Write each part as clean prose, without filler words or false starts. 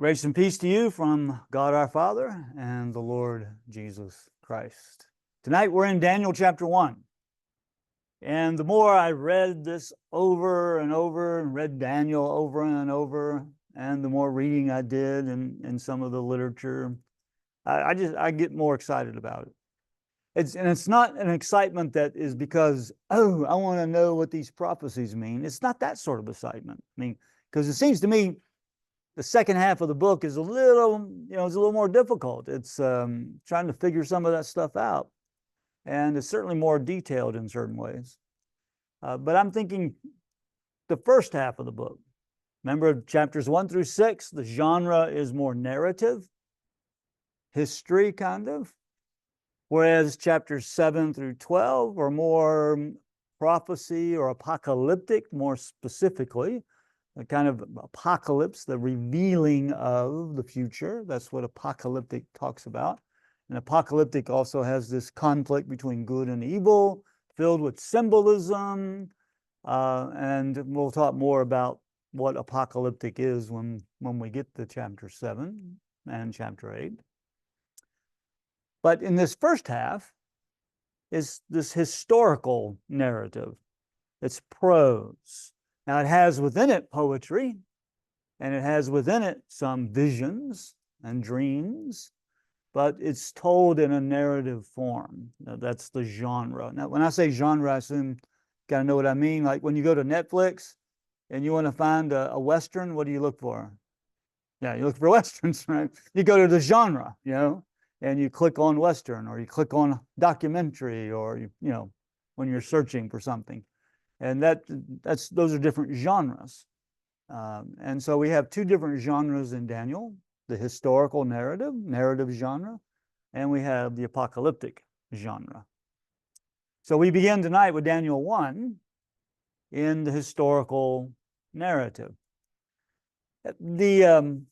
Grace and peace to you from God our Father and the Lord Jesus Christ. Tonight we're in Daniel chapter 1. And the more I read this over and over and read Daniel over and over, and the more reading I did in some of the literature, I get more excited about it. It's not an excitement that is because, oh, I want to know what these prophecies mean. It's not that sort of excitement. I mean, because it seems to me the second half of the book is a little, it's a little more difficult. It's trying to figure some of that stuff out. And it's certainly more detailed in certain ways. But I'm thinking the first half of the book. Remember, chapters 1 through 6, the genre is more narrative, history kind of. Whereas chapters 7 through 12 are more prophecy or apocalyptic, more specifically. A kind of apocalypse, the revealing of the future. That's what apocalyptic talks about. And apocalyptic also has this conflict between good and evil, filled with symbolism. And we'll talk more about what apocalyptic is when we get to chapter 7 and chapter 8. But in this first half is this historical narrative. It's prose. Now, it has within it poetry, and it has within it some visions and dreams, but it's told in a narrative form. Now, that's the genre. Now, when I say genre, I assume you got to know what I mean. Like when you go to Netflix and you want to find a Western, what do you look for? Yeah, you look for Westerns, right? You go to the genre, and you click on Western, or you click on documentary, or, when you're searching for something. And those are different genres. And so we have two different genres in Daniel, the historical narrative genre, and we have the apocalyptic genre. So we begin tonight with Daniel 1 in the historical narrative. It's going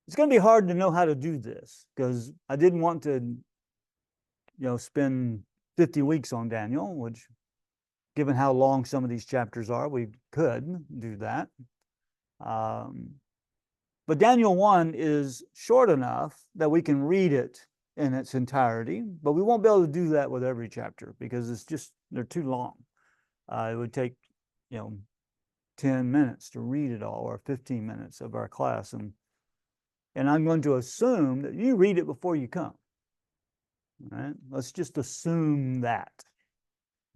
to be hard to know how to do this because I didn't want to, spend 50 weeks on Daniel, which, given how long some of these chapters are, we could do that. But Daniel 1 is short enough that we can read it in its entirety, but we won't be able to do that with every chapter because they're too long. It would take, 10 minutes to read it all, or 15 minutes of our class. And I'm going to assume that you read it before you come. All right? Let's just assume that.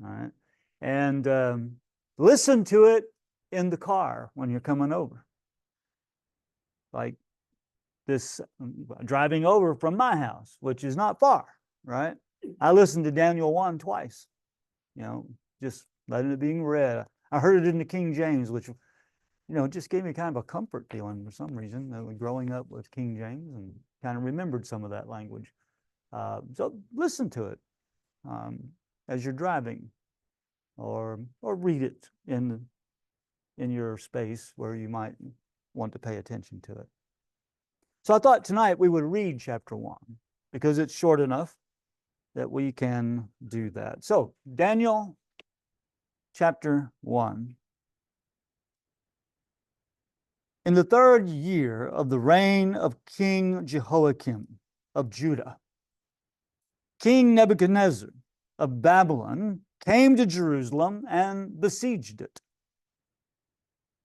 All right? And listen to it in the car when you're coming over. Like this, driving over from my house, which is not far, right? I listened to Daniel 1 twice, just letting it being read. I heard it in the King James, which, just gave me kind of a comfort feeling for some reason, growing up with King James, and kind of remembered some of that language. So listen to it as you're driving. Or read it in your space where you might want to pay attention to it. So I thought tonight we would read chapter 1 because it's short enough that we can do that. So Daniel chapter 1. In the 3rd year of the reign of King Jehoiakim of Judah, King Nebuchadnezzar of Babylon came to Jerusalem and besieged it.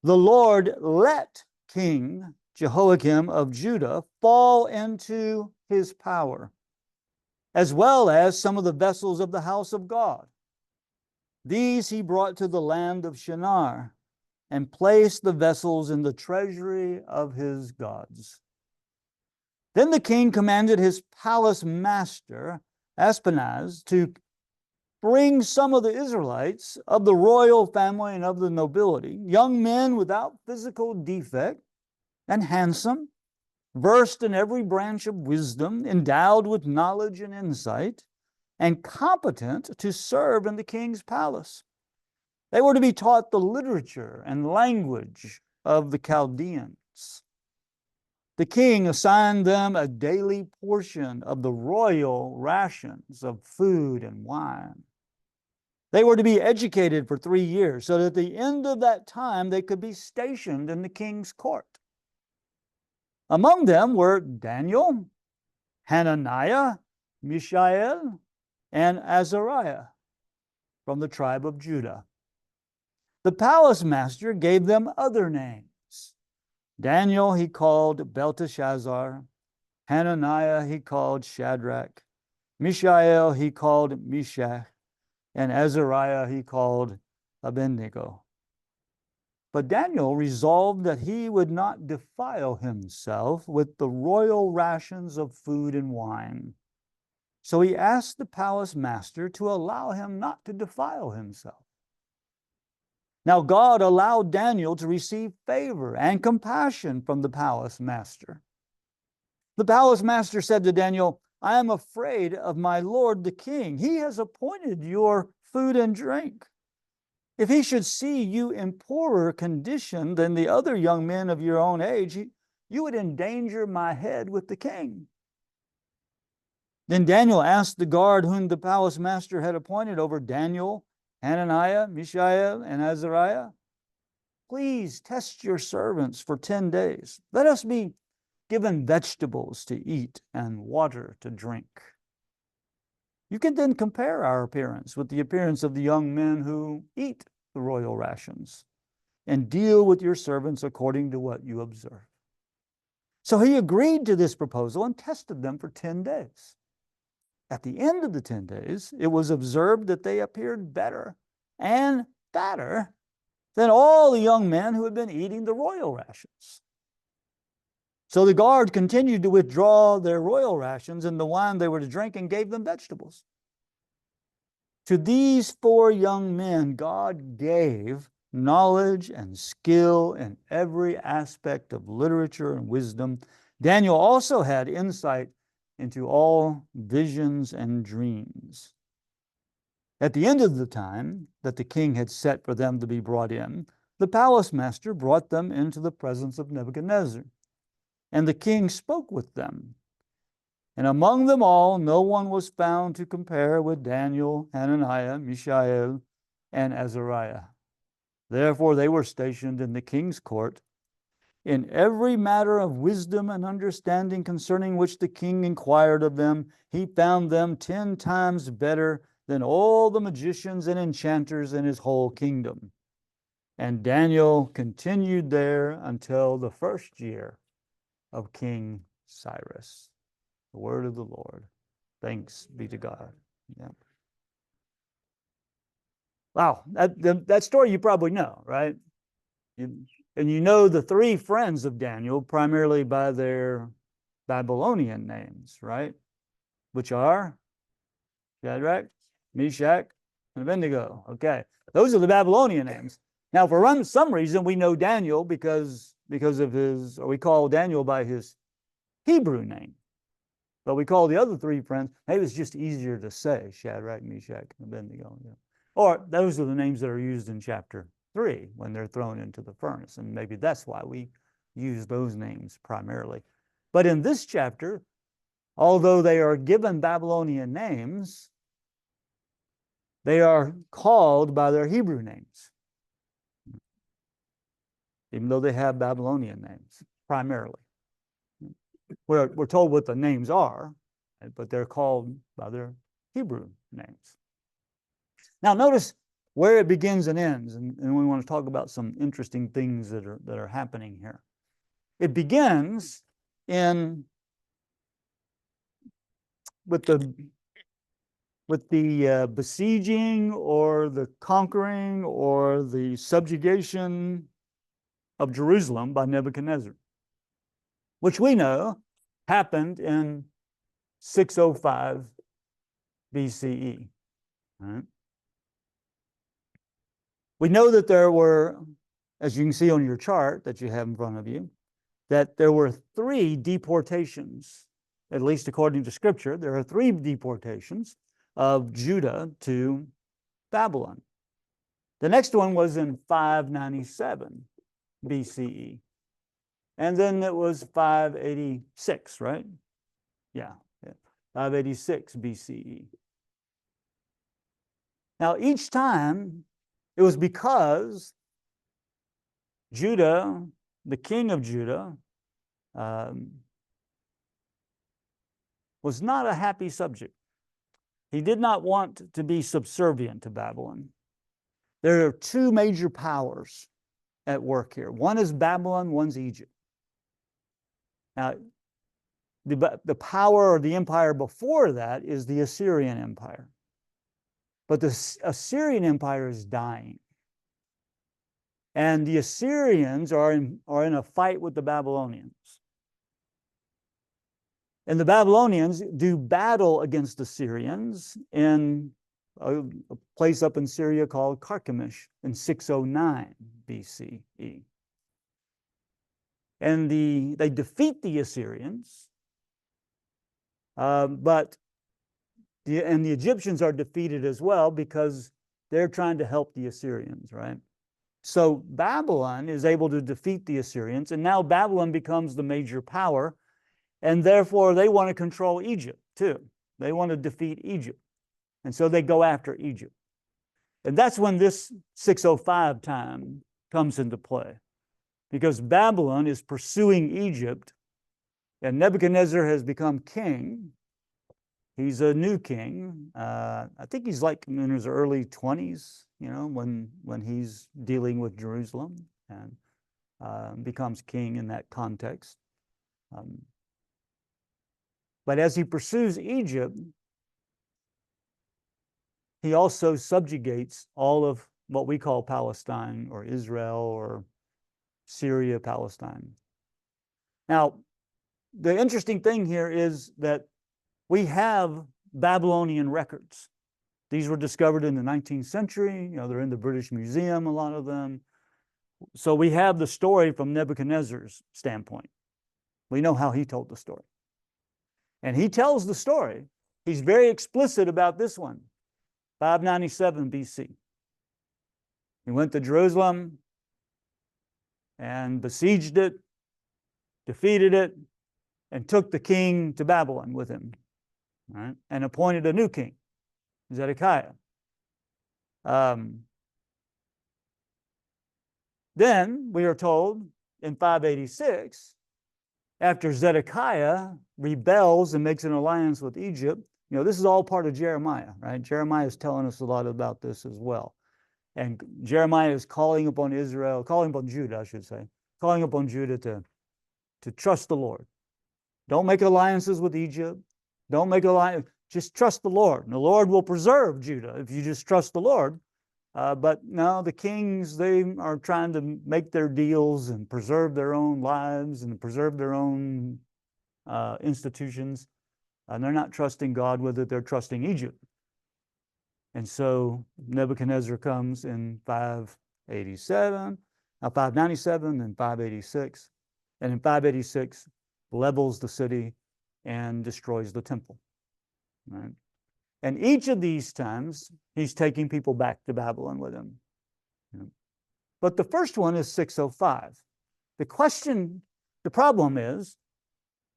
The Lord let King Jehoiakim of Judah fall into his power, as well as some of the vessels of the house of God. These he brought to the land of Shinar and placed the vessels in the treasury of his gods. Then the king commanded his palace master, Aspenaz, to bring some of the Israelites of the royal family and of the nobility, young men without physical defect and handsome, versed in every branch of wisdom, endowed with knowledge and insight, and competent to serve in the king's palace. They were to be taught the literature and language of the Chaldeans. The king assigned them a daily portion of the royal rations of food and wine. They were to be educated for 3 years, so that at the end of that time they could be stationed in the king's court. Among them were Daniel, Hananiah, Mishael, and Azariah from the tribe of Judah. The palace master gave them other names. Daniel he called Belteshazzar, Hananiah he called Shadrach, Mishael he called Meshach, and Azariah he called Abednego. But Daniel resolved that he would not defile himself with the royal rations of food and wine. So he asked the palace master to allow him not to defile himself. Now God allowed Daniel to receive favor and compassion from the palace master. The palace master said to Daniel, I am afraid of my lord the king. He has appointed your food and drink. If he should see you in poorer condition than the other young men of your own age, you would endanger my head with the king. Then Daniel asked the guard whom the palace master had appointed over Daniel, Hananiah, Mishael, and Azariah, please test your servants for 10 days. Let us be given vegetables to eat and water to drink. You can then compare our appearance with the appearance of the young men who eat the royal rations, and deal with your servants according to what you observe. So he agreed to this proposal and tested them for 10 days. At the end of the 10 days, it was observed that they appeared better and fatter than all the young men who had been eating the royal rations. So the guard continued to withdraw their royal rations and the wine they were to drink and gave them vegetables. To these 4 young men, God gave knowledge and skill in every aspect of literature and wisdom. Daniel also had insight into all visions and dreams. At the end of the time that the king had set for them to be brought in, the palace master brought them into the presence of Nebuchadnezzar. And the king spoke with them. And among them all, no one was found to compare with Daniel, Hananiah, Mishael, and Azariah. Therefore, they were stationed in the king's court. In every matter of wisdom and understanding concerning which the king inquired of them, he found them 10 times better than all the magicians and enchanters in his whole kingdom. And Daniel continued there until the 1st year of King Cyrus. The word of the Lord. Thanks be to God. Yeah. Wow, that story you probably know, right? And you know the 3 friends of Daniel primarily by their Babylonian names, right? Which are Shadrach, Meshach, and Abednego. Okay, those are the Babylonian names. Now, for some reason, we know Daniel because of his, or we call Daniel by his Hebrew name. But we call the other 3 friends, maybe it's just easier to say, Shadrach, Meshach, and Abednego. Yeah. Or those are the names that are used in chapter 3 when they're thrown into the furnace. And maybe that's why we use those names primarily. But in this chapter, although they are given Babylonian names, they are called by their Hebrew names, even though they have Babylonian names primarily. We're told what the names are, but they're called by their Hebrew names. Now, notice where it begins and ends, and we want to talk about some interesting things that are happening here. It begins with the besieging or the conquering or the subjugation of Jerusalem by Nebuchadnezzar, which we know happened in 605 BCE. Right? We know that there were, as you can see on your chart that you have in front of you, that there were 3 deportations, at least according to Scripture. There are 3 deportations of Judah to Babylon. The next one was in 597 BCE. And then it was 586, right? Yeah, 586 BCE. Now, each time it was because Judah, the king of Judah, was not a happy subject. He did not want to be subservient to Babylon. There are two major powers at work here. One is Babylon, one's Egypt. Now, the power or the empire before that is the Assyrian Empire. But the Assyrian Empire is dying. And the Assyrians are in a fight with the Babylonians. And the Babylonians do battle against the Syrians in a place up in Syria called Carchemish in 609 BCE. And they defeat the Assyrians, but the Egyptians are defeated as well because they're trying to help the Assyrians, right? So Babylon is able to defeat the Assyrians, and now Babylon becomes the major power, and therefore they want to control Egypt too. They want to defeat Egypt. And so they go after Egypt. And that's when this 605 time comes into play, because Babylon is pursuing Egypt, and Nebuchadnezzar has become king. He's a new king. I think he's like in his early 20s, you know, when he's dealing with Jerusalem, and becomes king in that context. But as he pursues Egypt, he also subjugates all of what we call Palestine or Israel or Syria, Palestine. Now, the interesting thing here is that we have Babylonian records. These were discovered in the 19th century. You know, they're in the British Museum, a lot of them. So we have the story from Nebuchadnezzar's standpoint. We know how he told the story. And he tells the story. He's very explicit about this one. 597 BC. He went to Jerusalem and besieged it, defeated it, and took the king to Babylon with him, right? And appointed a new king, Zedekiah. Then we are told in 586, after Zedekiah rebels and makes an alliance with Egypt, you know, this is all part of Jeremiah, right? Jeremiah is telling us a lot about this as well. And Jeremiah is calling upon Israel, calling upon Judah, I should say, calling upon Judah to trust the Lord. Don't make alliances with Egypt. Don't make alliance. Just trust the Lord. And the Lord will preserve Judah if you just trust the Lord. But no, the kings, they are trying to make their deals and preserve their own lives and preserve their own institutions. And they're not trusting God with it. They're trusting Egypt. And so Nebuchadnezzar comes in 587, 597, and 586. And in 586, levels the city and destroys the temple. Right? And each of these times, he's taking people back to Babylon with him. But the first one is 605. The problem is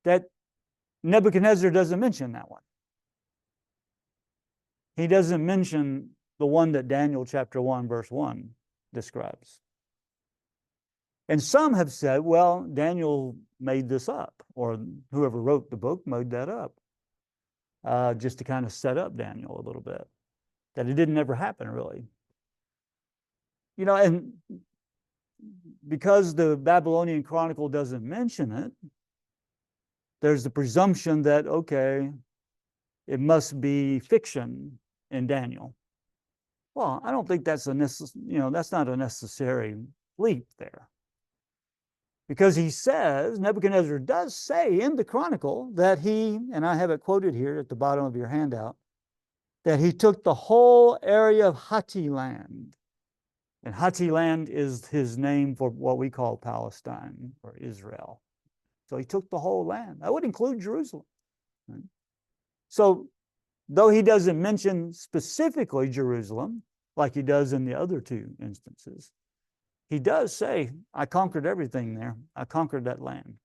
that Nebuchadnezzar doesn't mention that one. He doesn't mention the one that Daniel chapter 1, verse 1 describes. And some have said, well, Daniel made this up, or whoever wrote the book made that up, just to kind of set up Daniel a little bit, that it didn't ever happen, really. You know, and because the Babylonian Chronicle doesn't mention it, there's the presumption that, okay, it must be fiction in Daniel. Well, I don't think that's that's not a necessary leap there. Because he says, Nebuchadnezzar does say in the Chronicle that he, and I have it quoted here at the bottom of your handout, that he took the whole area of Hatti land. And Hatti land is his name for what we call Palestine or Israel. So he took the whole land. That would include Jerusalem. Right? So though he doesn't mention specifically Jerusalem, like he does in the other two instances, he does say, I conquered everything there. I conquered that land,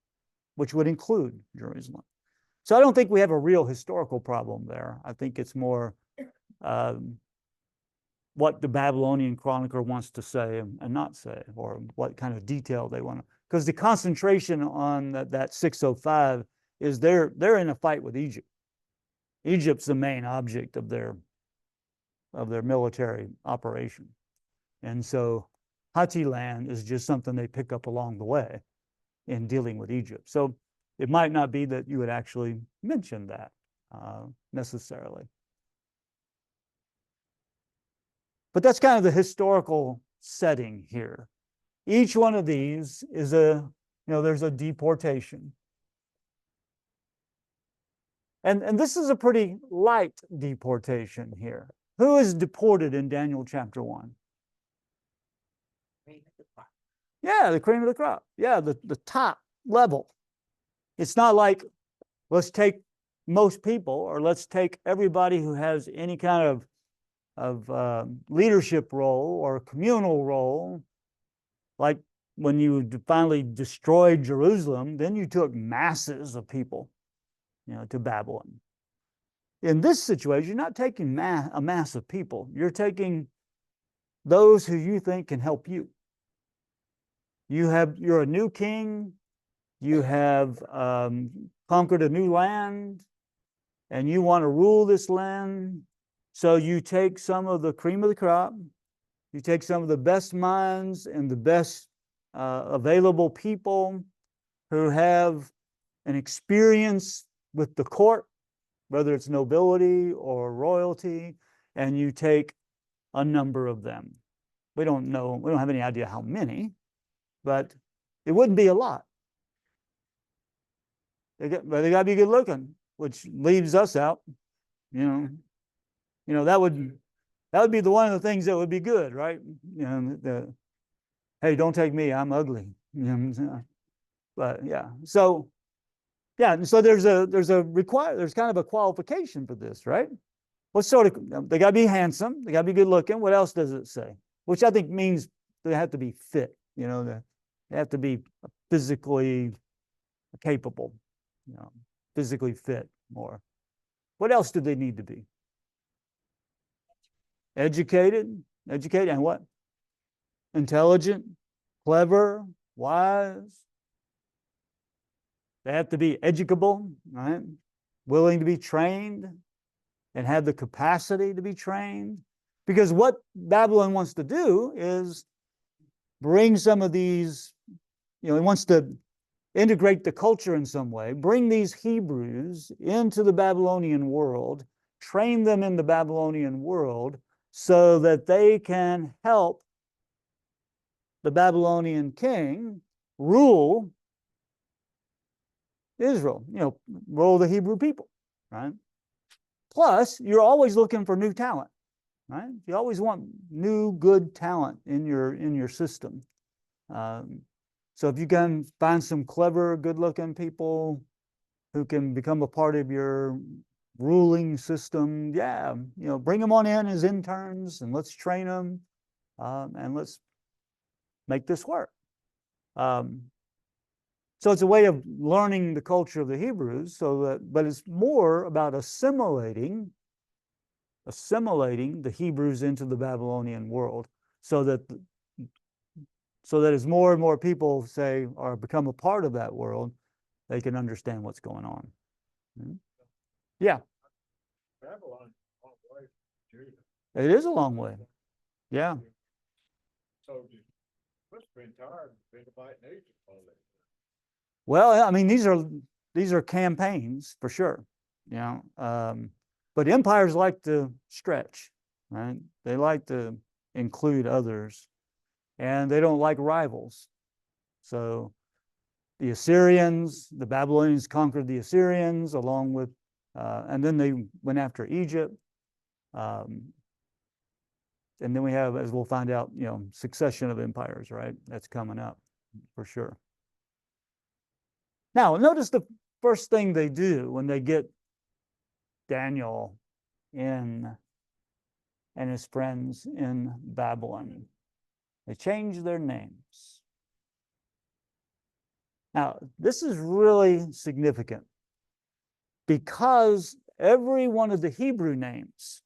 which would include Jerusalem. So I don't think we have a real historical problem there. I think it's more what the Babylonian chronicler wants to say and not say, or what kind of detail they want to. because the concentration on that 605 is they're in a fight with Egypt. Egypt's the main object of their military operation. And so Hatti land is just something they pick up along the way in dealing with Egypt. So it might not be that you would actually mention that necessarily. But that's kind of the historical setting here. Each one of these is there's a deportation. And this is a pretty light deportation here. Who is deported in Daniel chapter 1? Yeah, the cream of the crop. Yeah, the top level. It's not like, let's take most people, or let's take everybody who has any kind of leadership role or communal role. Like when you finally destroyed Jerusalem, then you took masses of people, to Babylon. In this situation, you're not taking a mass of people. You're taking those who you think can help you. You're a new king. You have conquered a new land, and you want to rule this land. So you take some of the cream of the crop. You take some of the best minds and the best available people who have an experience with the court, whether it's nobility or royalty, and you take a number of them. We don't know, we don't have any idea how many, but it wouldn't be a lot. But they got to be good looking, which leaves us out. That would be the one of the things that would be good, right? Hey, don't take me, I'm ugly. But yeah, so there's kind of a qualification for this, right? What sort of, they got to be handsome, they got to be good looking. What else does it say? Which I think means they have to be fit, they have to be physically capable, physically fit more. What else do they need to be? Educated and what? Intelligent, clever, wise. They have to be educable, right? Willing to be trained and have the capacity to be trained. Because what Babylon wants to do is bring some of these, it wants to integrate the culture in some way, bring these Hebrews into the Babylonian world, train them in the Babylonian world so that they can help the Babylonian king rule Israel, rule the Hebrew people, right? Plus, you're always looking for new talent, right? You always want new, good talent in your system. So if you can find some clever, good-looking people who can become a part of your ruling system, bring them on in as interns and let's train them and let's make this work. So it's a way of learning the culture of the Hebrews, but it's more about assimilating the Hebrews into the Babylonian world, so that as more and more people say or become a part of that world, they can understand what's going on. Yeah. Babylon is a long way from Judah. It is a long way. Yeah. So you must have been tired of being fighting Egypt all that. Well, I mean, these are campaigns for sure, but empires like to stretch, right? They like to include others, and they don't like rivals. So the Babylonians conquered the Assyrians along with, and then they went after Egypt. And then we have, as we'll find out, succession of empires, right? That's coming up for sure. Now, notice the first thing they do when they get Daniel and his friends in Babylon. They change their names. Now, this is really significant because every one of the Hebrew names,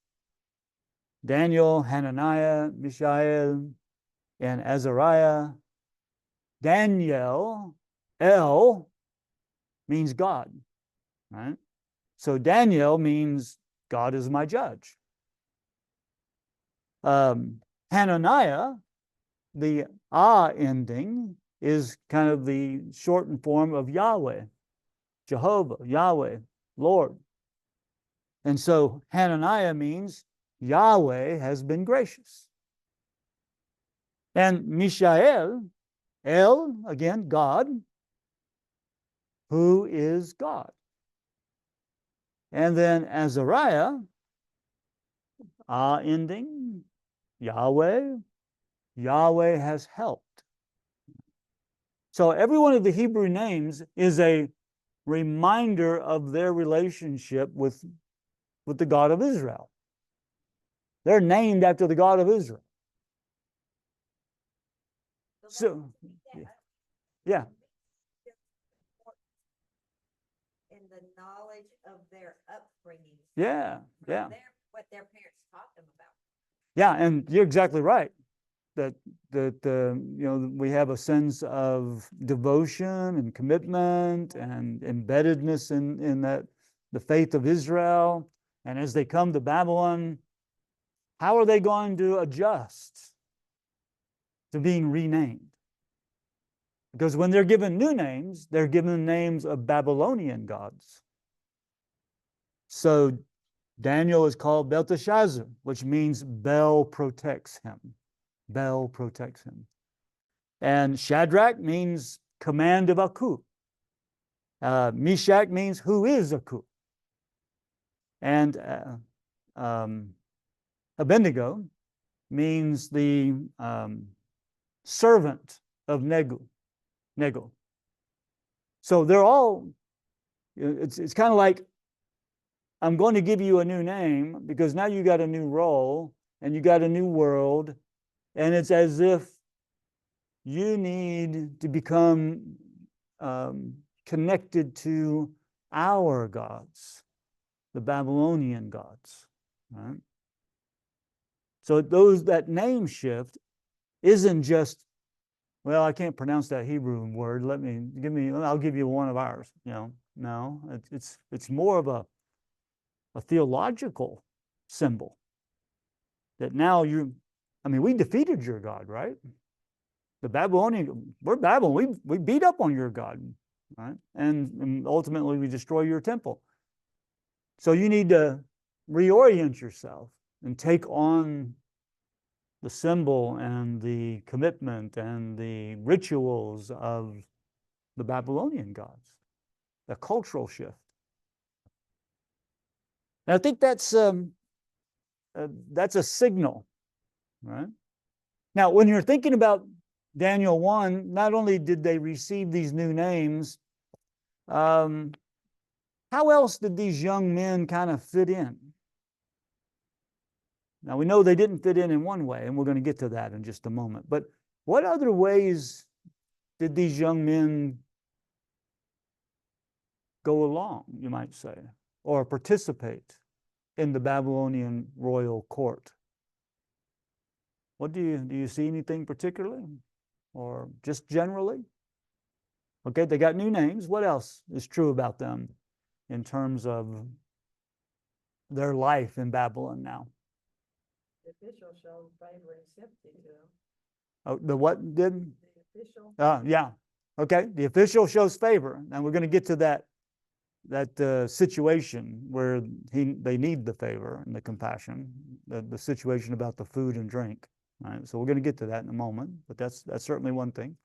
Daniel, Hananiah, Mishael, and Azariah, Daniel, El, means God, right? So Daniel means God is my judge. Hananiah, the ending, is kind of the shortened form of Yahweh, Jehovah, Yahweh, Lord. And so Hananiah means Yahweh has been gracious. And Mishael, El, again, God, who is God. And then Azariah, ending, Yahweh, Yahweh has helped. So every one of the Hebrew names is a reminder of their relationship with the God of Israel. They're named after the God of Israel. So, yeah. And the knowledge of their upbringing. Yeah, yeah. What their parents taught them about. Yeah, and you're exactly right. That we have a sense of devotion and commitment and embeddedness in that the faith of Israel. And as they come to Babylon, how are they going to adjust to being renamed? Because when they're given new names, they're given names of Babylonian gods. So Daniel is called Belteshazzar, which means Bel protects him. Bel protects him. And Shadrach means command of Aku. Meshach means who is Aku. And Abednego means the servant of Nego. So they're all, it's kind of like, I'm going to give you a new name because now you got a new role and you got a new world. And it's as if you need to become connected to our gods, the Babylonian gods, right? So that name shift isn't just, well, I can't pronounce that Hebrew word. I'll give you one of ours. No, it's more of a theological symbol that now we defeated your God, right? The Babylonian, we're Babylon. We beat up on your God, right? And ultimately we destroy your temple. So you need to reorient yourself and take on the symbol and the commitment and the rituals of the Babylonian gods, the cultural shift. And I think that's a signal, right? Now, when you're thinking about Daniel 1, not only did they receive these new names, how else did these young men kind of fit in? Now, we know they didn't fit in one way, and we're going to get to that in just a moment. But what other ways did these young men go along, you might say, or participate in the Babylonian royal court? What do you see anything particularly, or just generally? Okay, they got new names. What else is true about them in terms of their life in Babylon now? The official showed favor and sympathy to them. Oh, the what did? The official. Yeah. Okay, the official shows favor, and we're going to get to that situation where they need the favor and the compassion, the situation about the food and drink. All right, so we're going to get to that in a moment, but that's certainly one thing.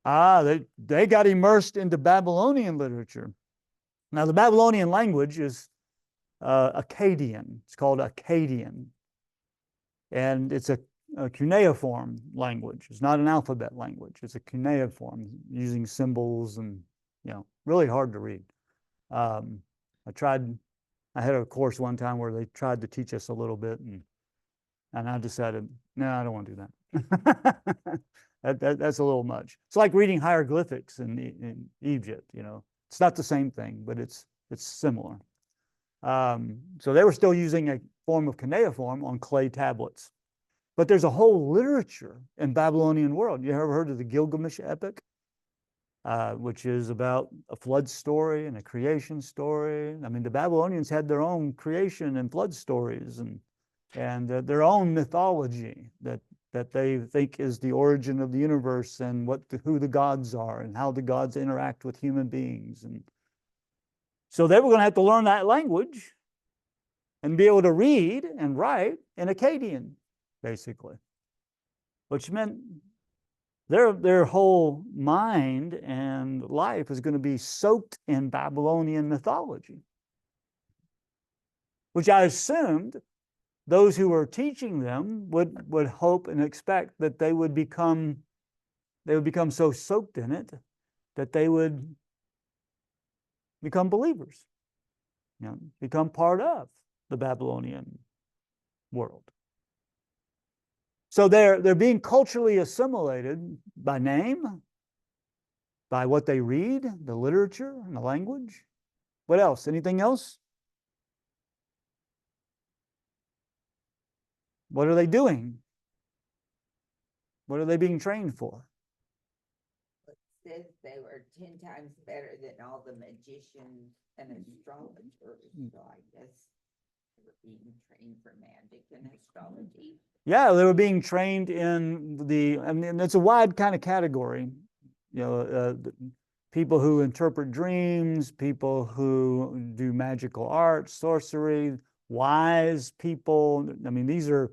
They got immersed into Babylonian literature. Now, the Babylonian language is Akkadian. It's called Akkadian. And it's a cuneiform language. It's not an alphabet language. It's a cuneiform using symbols and, really hard to read. I had a course one time where they tried to teach us a little bit, and I decided, no, I don't want to do that. That's a little much. It's like reading hieroglyphics in Egypt. It's not the same thing, but it's similar. So they were still using a form of cuneiform on clay tablets. But there's a whole literature in Babylonian world. You ever heard of the Gilgamesh epic? Which is about a flood story and a creation story. I mean, the Babylonians had their own creation and flood stories and their own mythology that they think is the origin of the universe and who the gods are and how the gods interact with human beings. And so they were going to have to learn that language and be able to read and write in Akkadian, basically, which meant their whole mind and life is going to be soaked in Babylonian mythology, which I assumed those who were teaching them would hope and expect that they would become so soaked in it that they would become believers, become part of the Babylonian world. So they're being culturally assimilated by name, by what they read, the literature and the language. What else? Anything else? What are they doing? What are they being trained for? It says they were 10 times better than all the magicians and astrologers. So I guess they were being trained for magic and astrology. Yeah, they were being trained in I mean, it's a wide kind of category. People who interpret dreams, people who do magical arts, sorcery, wise people. I mean, these are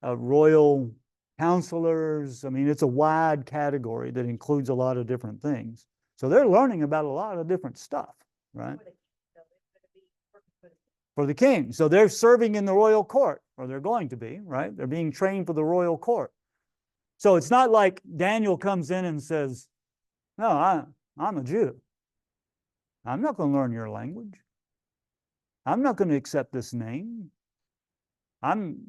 royal counselors. I mean, it's a wide category that includes a lot of different things. So they're learning about a lot of different stuff, right? For the king. So they're serving in the royal court, or they're going to be, right? They're being trained for the royal court. So it's not like Daniel comes in and says, no, I'm a Jew. I'm not going to learn your language. I'm not going to accept this name. I'm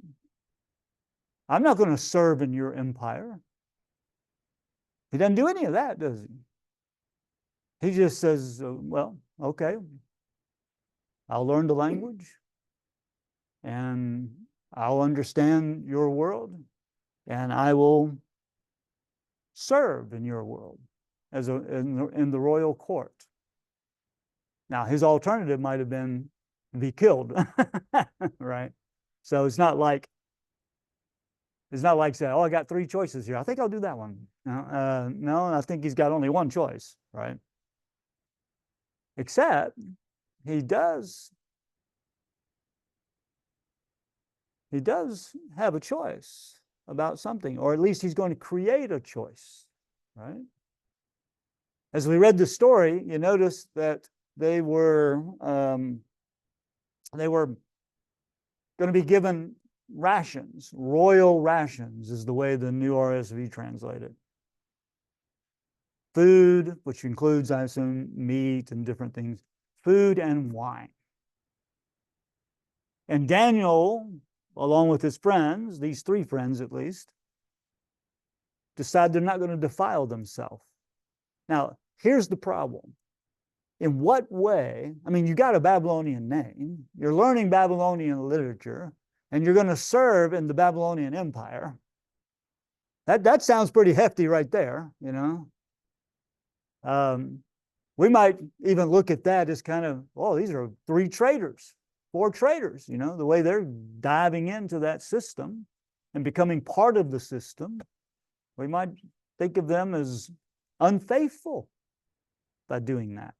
not going to serve in your empire. He doesn't do any of that, does he? He just says, well, okay, I'll learn the language and I'll understand your world and I will serve in your world in the royal court. Now, his alternative might have been to be killed, right? So it's not like say, oh, I got 3 choices here. I think I'll do that one. No, I think he's got only one choice, right? Except he does have a choice about something, or at least he's going to create a choice, right? As we read the story, you notice that they were going to be given rations. Royal rations is the way the New RSV translated. Food, which includes, I assume, meat and different things, food and wine. And Daniel, along with his friends, these 3 friends at least, decide they're not going to defile themselves. Now, here's the problem. In what way? I mean, you got a Babylonian name, you're learning Babylonian literature, and you're going to serve in the Babylonian Empire. That sounds pretty hefty right there, you know. We might even look at that as kind of, oh, these are 3 traitors, 4 traitors, you know, the way they're diving into that system and becoming part of the system. We might think of them as unfaithful by doing that.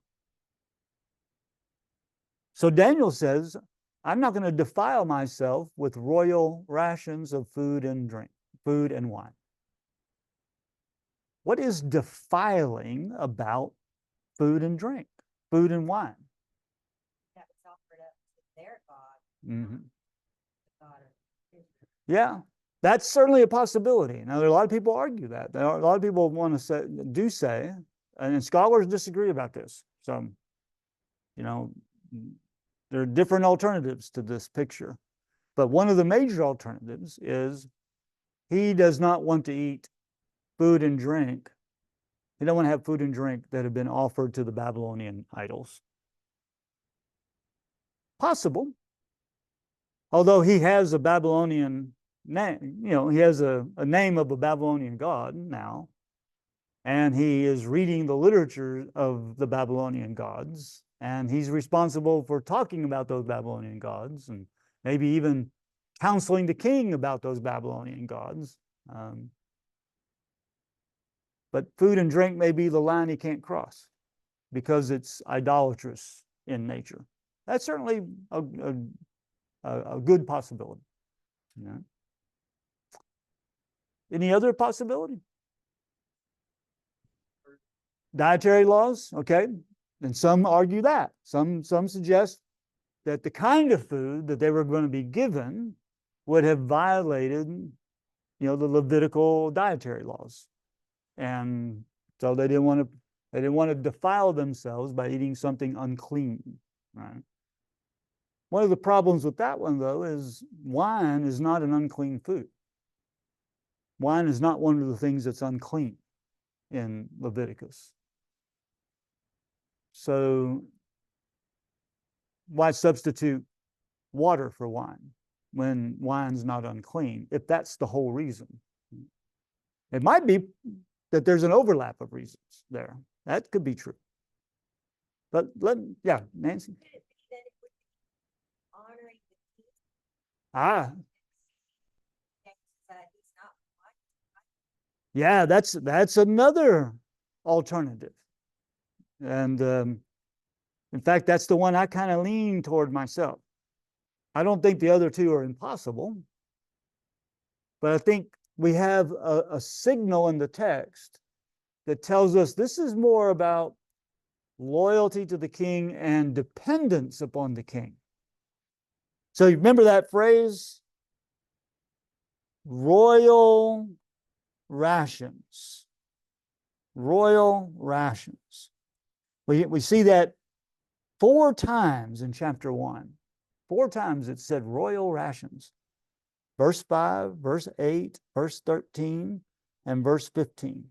So Daniel says, I'm not going to defile myself with royal rations of food and drink, food and wine. What is defiling about food and drink, food and wine? That was offered up to their God, Mm-hmm. the God of Israel. Yeah, that's certainly a possibility. Now, there are a lot of people argue that. There are a lot of people want to say, and scholars disagree about this. So, you know, there are different alternatives to this picture. But one of the major alternatives is he does not want to eat food and drink. He doesn't want to have food and drink that have been offered to the Babylonian idols. Possible. Although he has a Babylonian he has a name of a Babylonian god now, and he is reading the literature of the Babylonian gods, and he's responsible for talking about those Babylonian gods, and maybe even counseling the king about those Babylonian gods. But food and drink may be the line he can't cross because it's idolatrous in nature. That's certainly a good possibility. Yeah. Any other possibility? Dietary laws, okay. And some argue that. Some suggest that the kind of food that they were going to be given would have violated, the Levitical dietary laws. And so they didn't want to defile themselves by eating something unclean, right? One of the problems with that one, though, is wine is not an unclean food. Wine is not one of the things that's unclean in Leviticus. So why substitute water for wine when wine's not unclean, if that's the whole reason? It might be that there's an overlap of reasons there. That could be true. But Nancy. Could it be that it would be honoring the king? Ah, That he's not white? yeah, that's another alternative. And in fact, that's the one I kind of lean toward myself. I don't think the other two are impossible, but I think we have a signal in the text that tells us this is more about loyalty to the king and dependence upon the king. So you remember that phrase? Royal rations. Royal rations. We see that 4 times in chapter 1. 4 times it said royal rations. Verse 5, verse 8, verse 13, and verse 15.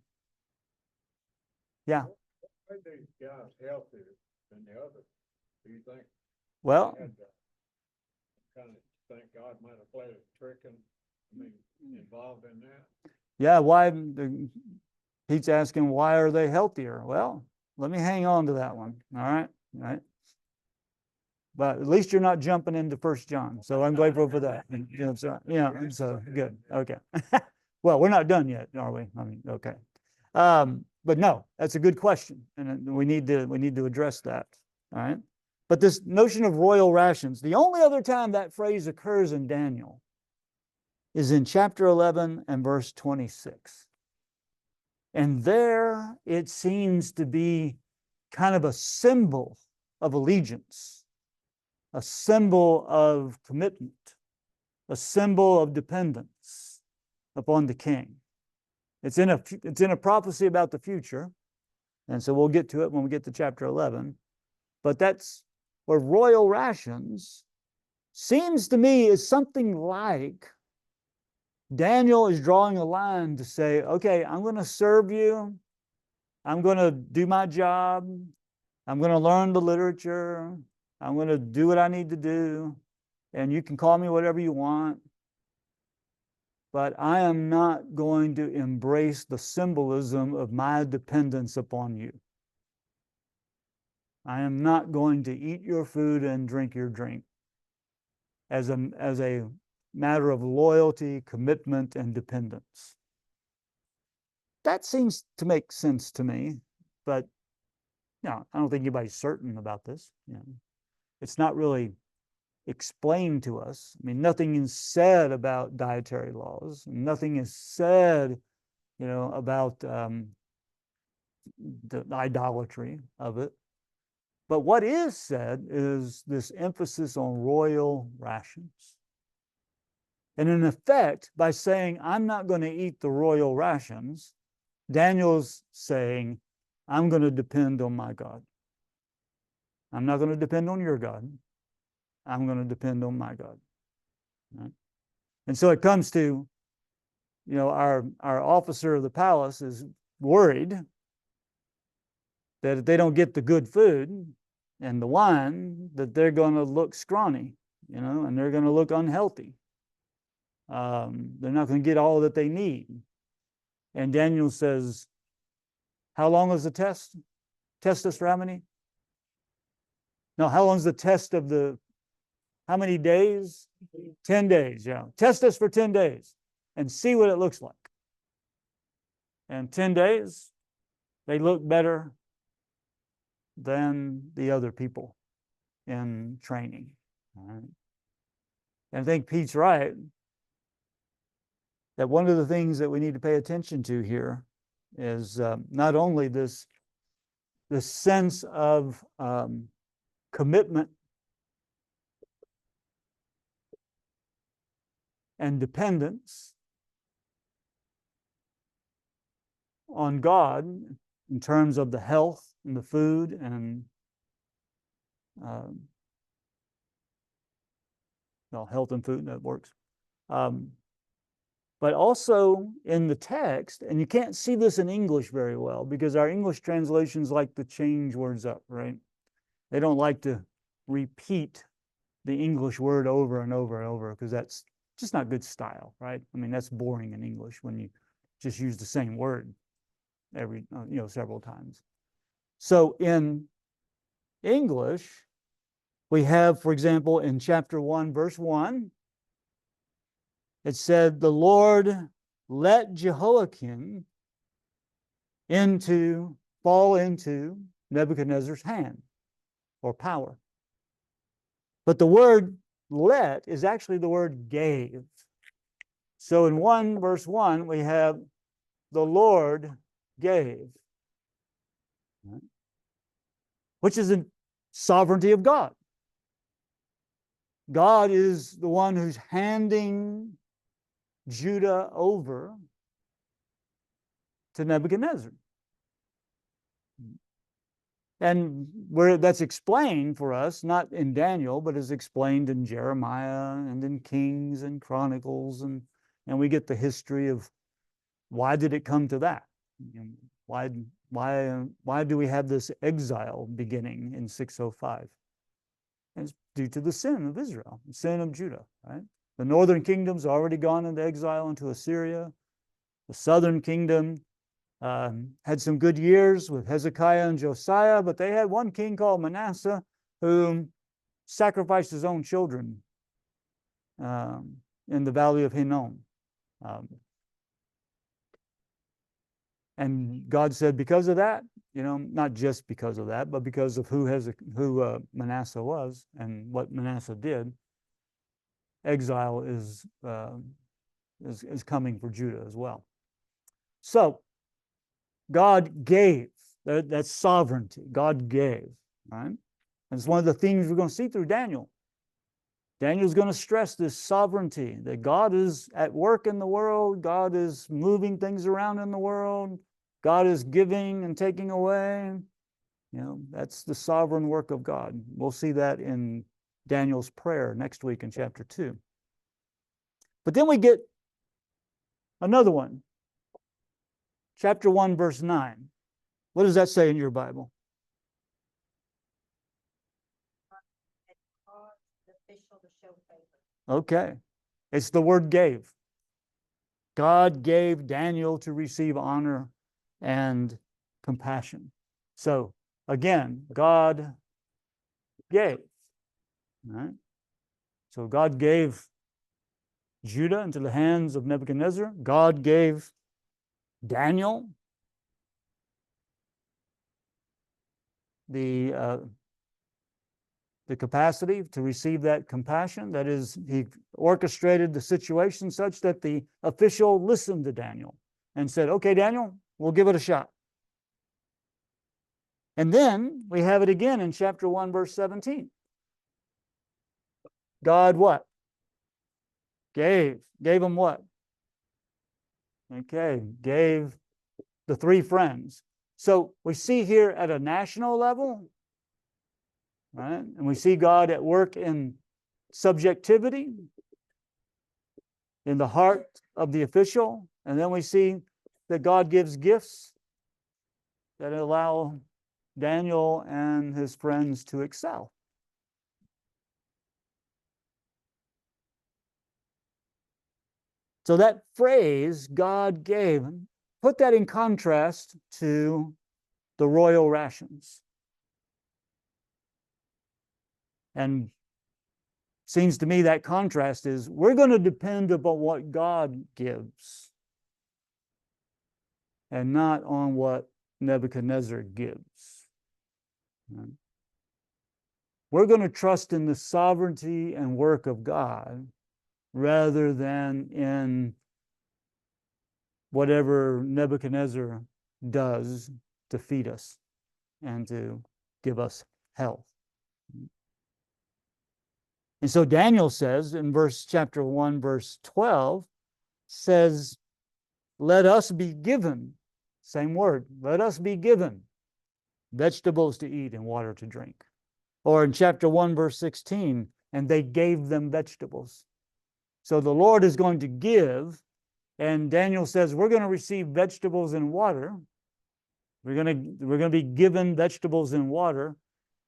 Yeah. What made these guys healthier than the others? Do you think? Well, Kind of think God might have played a trick involved in that? yeah, why? Pete's asking, why are they healthier? Well, let me hang on to that one. All right. But at least you're not jumping into 1 John, so I'm grateful for that. So good. Okay. Well, we're not done yet, are we? Okay. But no, that's a good question, and we need to address that. All right. But this notion of royal rations, the only other time that phrase occurs in Daniel is in chapter 11 and verse 26. And there it seems to be kind of a symbol of allegiance, a symbol of commitment, a symbol of dependence upon the king. It's in a prophecy about the future, and so we'll get to it when we get to chapter 11. But that's where royal rations seems to me is something like Daniel is drawing a line to say, okay, I'm going to serve you. I'm going to do my job. I'm going to learn the literature. I'm going to do what I need to do. And you can call me whatever you want. But I am not going to embrace the symbolism of my dependence upon you. I am not going to eat your food and drink your drink as a matter of loyalty, commitment, and dependence. That seems to make sense to me, but I don't think anybody's certain about this. It's not really explained to us. Nothing is said about dietary laws. Nothing is said, about the idolatry of it. But what is said is this emphasis on royal rations. And in effect, by saying, I'm not going to eat the royal rations, Daniel's saying, I'm going to depend on my God. I'm not going to depend on your God. I'm going to depend on my God. Right? And so it comes to, our officer of the palace is worried that if they don't get the good food and the wine, that they're going to look scrawny, and they're going to look unhealthy. They're not going to get all that they need. And Daniel says, how long is the test? Test us for how many? No, how long is the test of how many days? 10 days, yeah. Test us for 10 days and see what it looks like. And 10 days, they look better than the other people in training. All right? And I think Pete's right that one of the things that we need to pay attention to here is not only this sense of commitment and dependence on God in terms of the health and the food and health and food, that works. But also in the text, and you can't see this in English very well because our English translations like to change words up, right? They don't like to repeat the English word over and over and over because that's just not good style, right? I mean, that's boring in English when you just use the same word several times. So in English, we have, for example, in chapter 1, verse 1, it said, the Lord let Jehoiakim fall into Nebuchadnezzar's hand or power. But the word let is actually the word gave. So in 1 verse 1, we have the Lord gave, which is the sovereignty of God. God is the one who's handing Judah over to Nebuchadnezzar. And where that's explained for us, not in Daniel, but is explained in Jeremiah and in Kings and Chronicles, and we get the history of why did it come to that? Why do we have this exile beginning in 605? And it's due to the sin of Israel, the sin of Judah, right? The northern kingdom's already gone into exile into Assyria. The southern kingdom had some good years with Hezekiah and Josiah, but they had one king called Manasseh who sacrificed his own children in the valley of Hinnom. And God said, because of that, not just because of that, but because of who Manasseh was and what Manasseh did, exile is coming for Judah as well. So God gave. That's sovereignty. God gave. Right? And it's one of the things we're going to see through Daniel. Daniel's going to stress this sovereignty, that God is at work in the world. God is moving things around in the world. God is giving and taking away. That's the sovereign work of God. We'll see that in Daniel's prayer next week in chapter 2. But then we get another one. Chapter 1, verse 9. What does that say in your Bible? It caused the official to show favor. Okay. It's the word gave. God gave Daniel to receive honor and compassion. So, again, God gave. Right? So God gave Judah into the hands of Nebuchadnezzar. God gave Daniel the capacity to receive that compassion. That is, he orchestrated the situation such that the official listened to Daniel and said, okay, Daniel, we'll give it a shot. And then we have it again in chapter 1, verse 17. God what? Gave them what? Okay, gave the 3 friends. So we see here at a national level, right? And we see God at work in subjectivity, in the heart of the official. And then we see that God gives gifts that allow Daniel and his friends to excel. So that phrase God gave, put that in contrast to the royal rations. And seems to me that contrast is we're going to depend upon what God gives and not on what Nebuchadnezzar gives. We're going to trust in the sovereignty and work of God rather than in whatever Nebuchadnezzar does to feed us and to give us health. And so Daniel says in chapter 1, verse 12, says, let us be given, same word, let us be given vegetables to eat and water to drink. Or in chapter 1, verse 16, and they gave them vegetables. So the Lord is going to give, and Daniel says, we're going to receive vegetables and water. We're going to be given vegetables and water,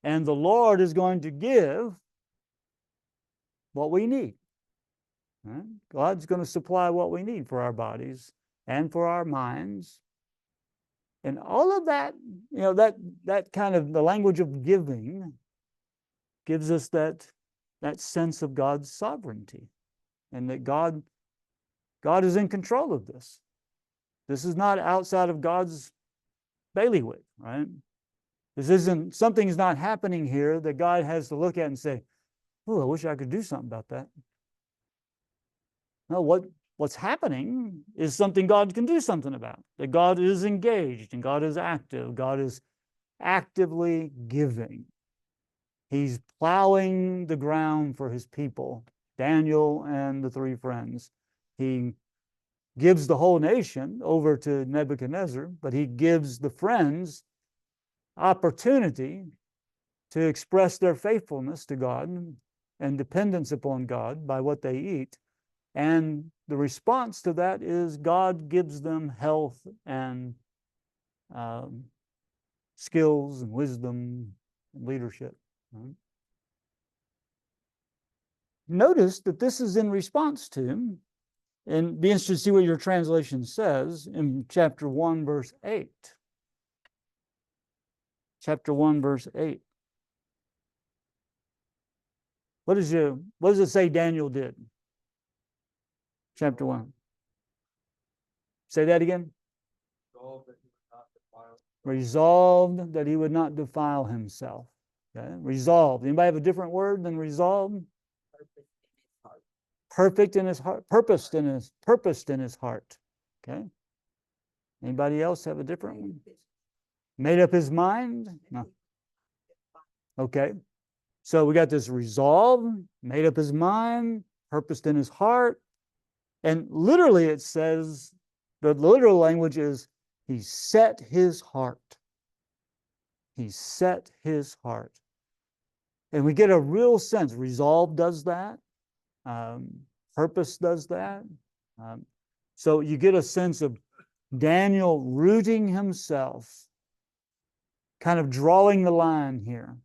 and the Lord is going to give what we need. Right? God's going to supply what we need for our bodies and for our minds. And all of that, that kind of the language of giving gives us that sense of God's sovereignty and that God is in control of this. This is not outside of God's bailiwick, right? This isn't, something's not happening here that God has to look at and say, oh, I wish I could do something about that. No, what's happening is something God can do something about. That God is engaged and God is active. God is actively giving. He's plowing the ground for his people, Daniel and the three friends. He gives the whole nation over to Nebuchadnezzar, but he gives the friends opportunity to express their faithfulness to God and dependence upon God by what they eat. And the response to that is God gives them health and skills and wisdom and leadership. Right? Notice that this is in response to, and be interested to see what your translation says in chapter 1, verse 8. Chapter 1, verse 8. What does it say Daniel did? Chapter 1. Say that again. Resolved that he would not defile himself. Okay? Resolved. Anybody have a different word than resolved? Perfect in his heart. Purposed in his heart. Okay. Anybody else have a different one? Made up his mind? No. Okay. So we got this resolve, made up his mind, purposed in his heart. And literally it says, the literal language is, he set his heart. He set his heart. And we get a real sense. Resolve does that. Purpose does that. So you get a sense of Daniel rooting himself, kind of drawing the line here.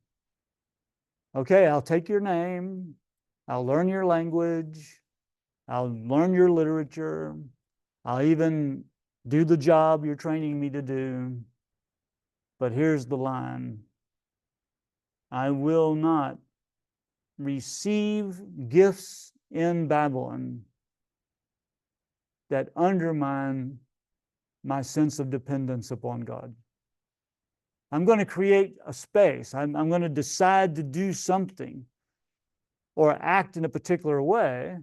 Okay, I'll take your name. I'll learn your language. I'll learn your literature. I'll even do the job you're training me to do. But here's the line. I will not receive gifts in Babylon that undermine my sense of dependence upon God. I'm going to create a space. I'm going to decide to do something or act in a particular way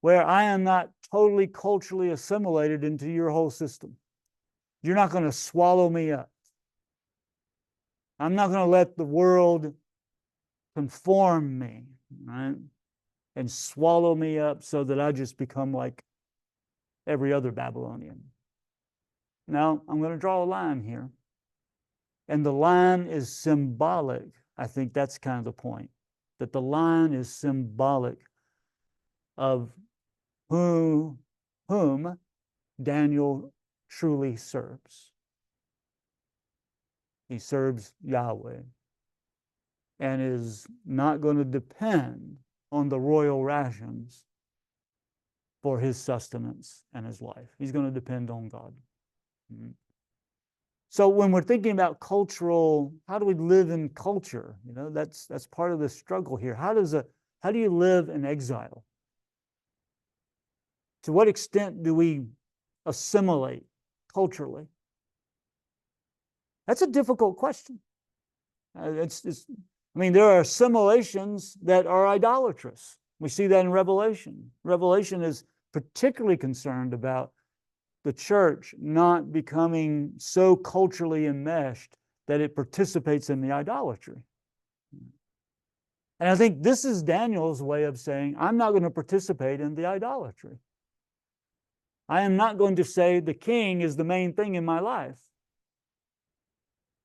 where I am not totally culturally assimilated into your whole system. You're not going to swallow me up. I'm not going to let the world conform me, right? And swallow me up so that I just become like every other Babylonian. Now, I'm going to draw a line here. And the line is symbolic. I think that's kind of the point. That the line is symbolic of whom Daniel truly serves. He serves Yahweh and is not going to depend on the royal rations for his sustenance and his life. He's going to depend on God. Mhm. So when we're thinking about cultural, how do we live in culture? You know, that's part of the struggle here. How do you live in exile? To what extent do we assimilate culturally? That's a difficult question. I mean, there are assimilations that are idolatrous. We see that in Revelation. Revelation is particularly concerned about the church not becoming so culturally enmeshed that it participates in the idolatry. And I think this is Daniel's way of saying, I'm not going to participate in the idolatry. I am not going to say the king is the main thing in my life.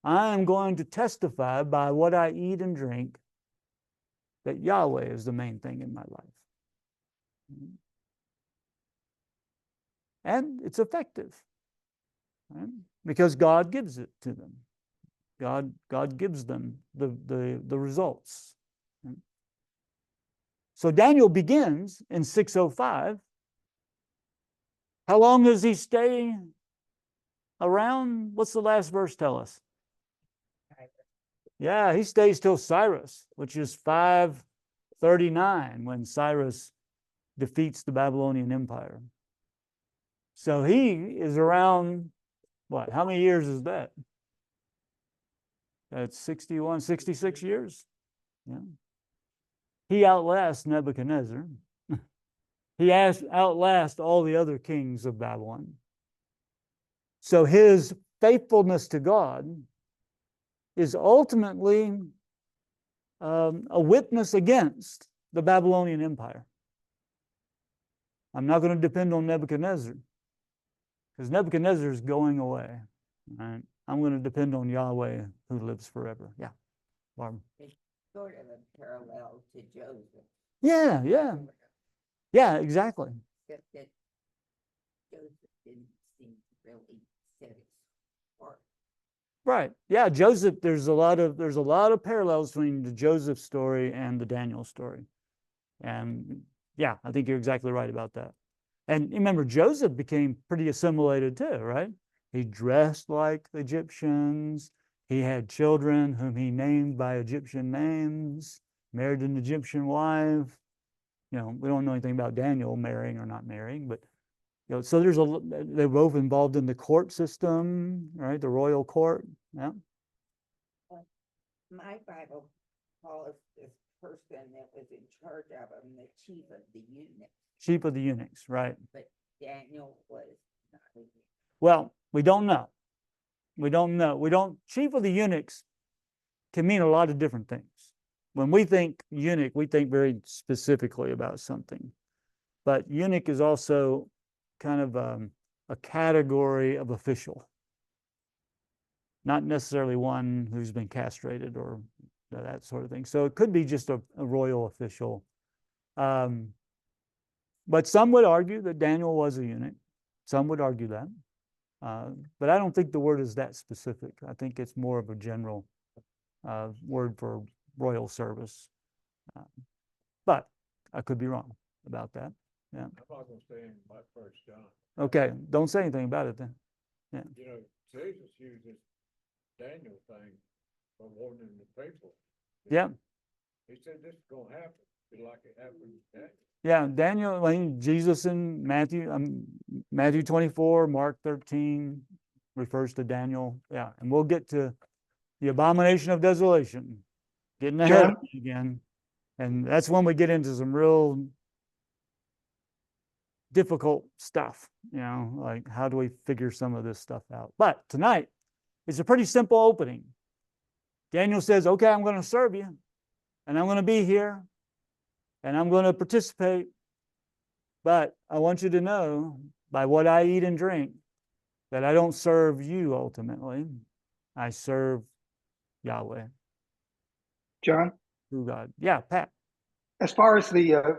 I am going to testify by what I eat and drink that Yahweh is the main thing in my life. And it's effective, right? Because God gives it to them. God gives them the results. So Daniel begins in 605. How long does he stay around? What's the last verse tell us? Yeah, he stays till Cyrus, which is 539, when Cyrus defeats the Babylonian Empire. So he is around, what? How many years is that? That's 61, 66 years. Yeah. He outlasts Nebuchadnezzar. He outlasts all the other kings of Babylon. So his faithfulness to God is ultimately a witness against the Babylonian Empire. I'm not going to depend on Nebuchadnezzar, because Nebuchadnezzar is going away. Right? I'm going to depend on Yahweh, who lives forever. Yeah, Barbara. It's sort of a parallel to Joseph. Yeah, exactly. Except that Joseph didn't seem to really set his heart. Right. Yeah, Joseph, there's a lot of parallels between the Joseph story and the Daniel story. And yeah, I think you're exactly right about that. And remember, Joseph became pretty assimilated too, right? He dressed like the Egyptians. He had children whom he named by Egyptian names, married an Egyptian wife. You know, we don't know anything about Daniel marrying or not marrying, but you know, so they're both involved in the court system, right? The royal court. Yeah. My Bible calls this person that was in charge of them the chief of the eunuchs, Chief of the eunuchs, right? but Daniel was not a eunuch. Well, we don't know. Chief of the eunuchs can mean a lot of different things. When we think eunuch, we think very specifically about something. But eunuch is also kind of a category of official, not necessarily one who's been castrated or that sort of thing. So it could be just a royal official. But some would argue that Daniel was a eunuch. Some would argue that. But I don't think the word is that specific. I think it's more of a general word for royal service. But I could be wrong about that. Yeah. I'm not gonna say anything about First John. Okay. Don't say anything about it then. You know, Jesus uses Daniel thing for warning the people. Yeah. He said this is gonna happen, be like it happened to Daniel. Yeah. Daniel, I mean, Jesus in Matthew 24, Mark 13 refers to Daniel. Yeah. And we'll get to the abomination of desolation, getting ahead John? of it again. And that's when we get into some real difficult stuff, you know, like how do we figure some of this stuff out? But tonight, it's a pretty simple opening. Daniel says, okay, I'm going to serve you, and I'm going to be here, and I'm going to participate. But I want you to know, by what I eat and drink, that I don't serve you ultimately. I serve Yahweh, John, true God. Yeah, Pat. as far as the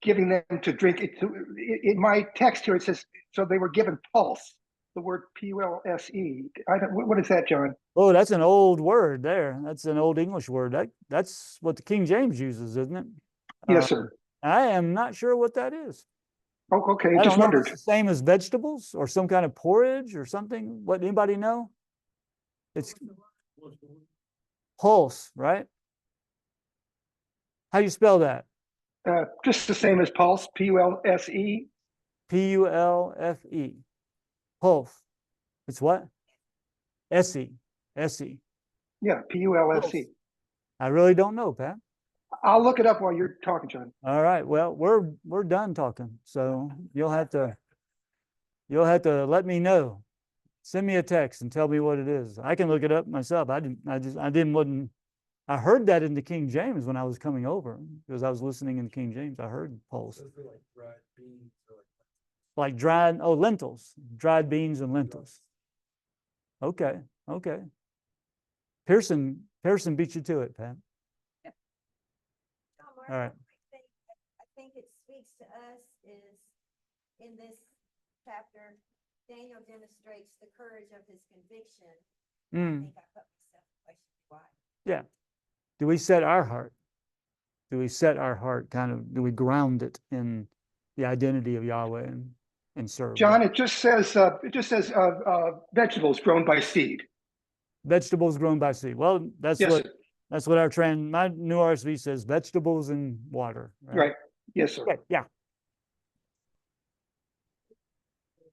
giving them to drink, in my text here, it says, so they were given pulse, the word P-U-L-S-E. What is that, John? Oh, that's an old word there. That's an old English word. That's what the King James uses, isn't it? Yes, sir. I am not sure what that is. Oh, okay, I just don't know if wondered. it's the same as vegetables or some kind of porridge or something. What, anybody know? It's pulse, right? How do you spell that? Just the same as pulse, P-U-L-S-E. P-U-L-F-E. Pulse. It's what? S-E. S-E. Yeah, P-U-L-S-E. Pulse. I really don't know, Pat. I'll look it up while you're talking, John. All right. Well, we're done talking. So you'll have to let me know. Send me a text and tell me what it is. I can look it up myself. I heard that in the King James when I was coming over because I was listening in the King James. I heard pulse. Like dried, lentils, dried beans and lentils. Okay. Okay. Pearson beat you to it, Pat. John Mark, All right. I think it speaks to us is in this chapter, Daniel demonstrates the courage of his conviction. I think I put myself in question why. Yeah. Do we set our heart? Do we set our heart do we ground it in the identity of Yahweh and serve? John, it just says vegetables grown by seed. Vegetables grown by seed. Well, that's Yes, what sir. my new RSV says, vegetables and water. Right. Yes, sir. Okay, yeah.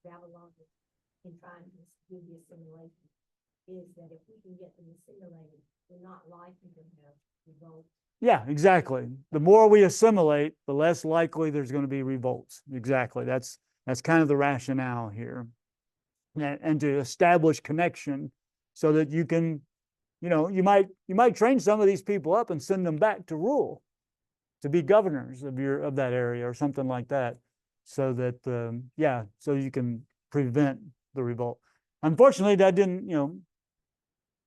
Babylonian in trying to do the assimilation is that if we can get them assimilated, we're not likely to have revolt. Yeah, exactly. The more we assimilate, the less likely there's going to be revolts. Exactly. That's kind of the rationale here. And to establish connection so that you can, you might train some of these people up and send them back to rule, to be governors of that area or something like that, so that so you can prevent the revolt. Unfortunately, that didn't,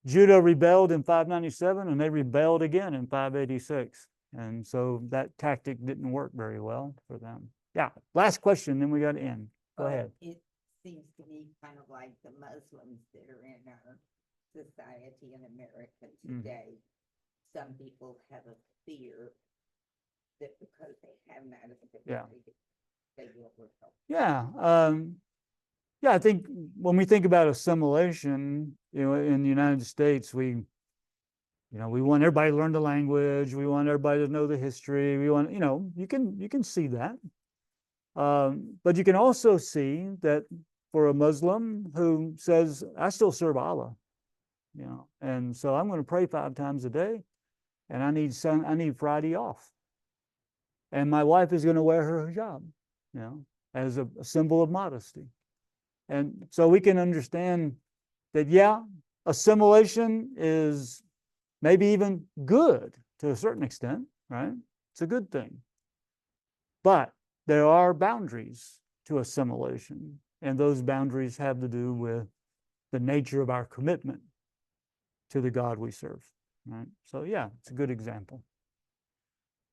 Judah rebelled in 597 and they rebelled again in 586. And so that tactic didn't work very well for them. Yeah. Last question, then we got to end. Go ahead. It seems to me kind of like the Muslims that are in our society in America today. Some people have a fear that because they have that ability, they will revolt. Yeah. I think when we think about assimilation, in the United States, we want everybody to learn the language. We want everybody to know the history. We want, you can see that. But you can also see that for a Muslim who says, I still serve Allah, and so I'm going to pray 5 times a day, and I need Friday off. And my wife is going to wear her hijab, as a symbol of modesty. And so we can understand that, assimilation is maybe even good to a certain extent, right? It's a good thing. But there are boundaries to assimilation, and those boundaries have to do with the nature of our commitment to the God we serve, right? So, it's a good example.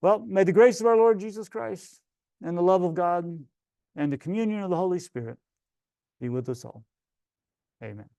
Well, may the grace of our Lord Jesus Christ and the love of God and the communion of the Holy Spirit be with us all. Amen.